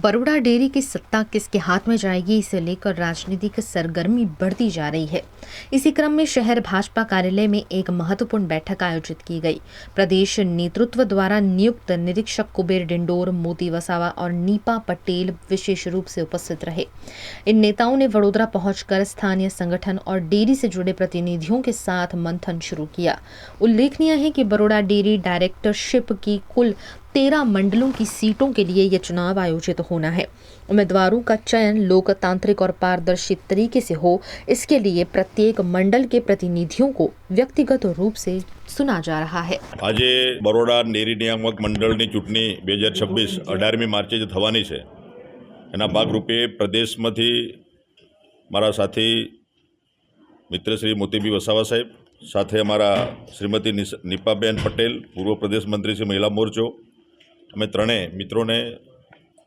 Baroda dairy की सत्ता किसके हाथ में जाएगी, इसे लेकर राजनीतिक सरगर्मी बढ़ती जा रही है। इसी क्रम में शहर भाजपा कार्यालय में एक महत्वपूर्ण बैठक आयोजित की गई। प्रदेश नेतृत्व द्वारा नियुक्त निरीक्षक कुबेर डिंडोर, मोती वसावा और नीपा पटेल विशेष रूप से उपस्थित रहे। इन नेताओं ने वडोदरा पहुंचकर स्थानीय संगठन और डेयरी से जुड़े प्रतिनिधियों के साथ मंथन शुरू किया। उल्लेखनीय है कि बरोड़ा डेयरी डायरेक्टरशिप की कुल 13 मंडलों की सीटों के लिए यह चुनाव आयोजित होना है। उम्मीदवारों का चयन लोकतांत्रिक और पारदर्शी तरीके से हो, इसके लिए प्रत्येक मंडल के प्रतिनिधियों को व्यक्तिगत रूप से सुना जा रहा है। आज बरोड़ा डेयरी नियामक मंडल की चूंटणी 2026 18મી માર્ચે થવાની છે। એના ભાગરૂપે પ્રદેશમાંથી મારા સાથી મિત્ર શ્રી મોતીબી વસાવા સાહેબ, સાથે અમારા શ્રીમતી નીપાબેન પટેલ, પૂર્વ પ્રદેશ મંત્રી શ્રી મહિલા મોરચો, અમે ત્રણેય મિત્રોને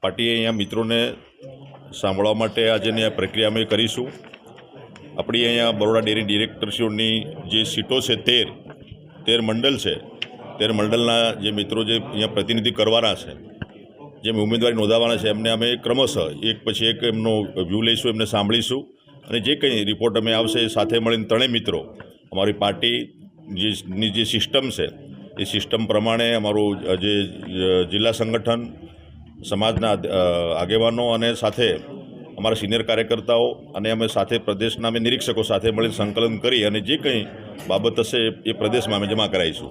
પાર્ટીએ અહીંયા મિત્રોને સાંભળવા માટે આજની આ પ્રક્રિયા અમે કરીશું। આપણી અહીંયા બરોડા ડેરી ડિરેક્ટરશીપની જે સીટો છે 13 મંડળ છે, 13 મંડળના જે મિત્રો જે અહીંયા પ્રતિનિધિ કરવાના છે, જેમ ઉમેદવારી નોંધાવવાના છે, એમને અમે ક્રમશઃ એક પછી એક એમનો વ્યૂ લઈશું, એમને સાંભળીશું અને જે કંઈ રિપોર્ટ અમે આવશે એ સાથે મળીને ત્રણેય મિત્રો અમારી પાર્ટીની જે સિસ્ટમ છે એ સિસ્ટમ પ્રમાણે અમારું જે જિલ્લા સંગઠન, સમાજના આગેવાનો અને સાથે અમારા સિનિયર કાર્યકર્તાઓ અને અમે સાથે પ્રદેશના અમે નિરીક્ષકો સાથે મળીને સંકલન કરી અને જે કંઈ બાબત હશે એ પ્રદેશમાં અમે જમા કરાવીશું।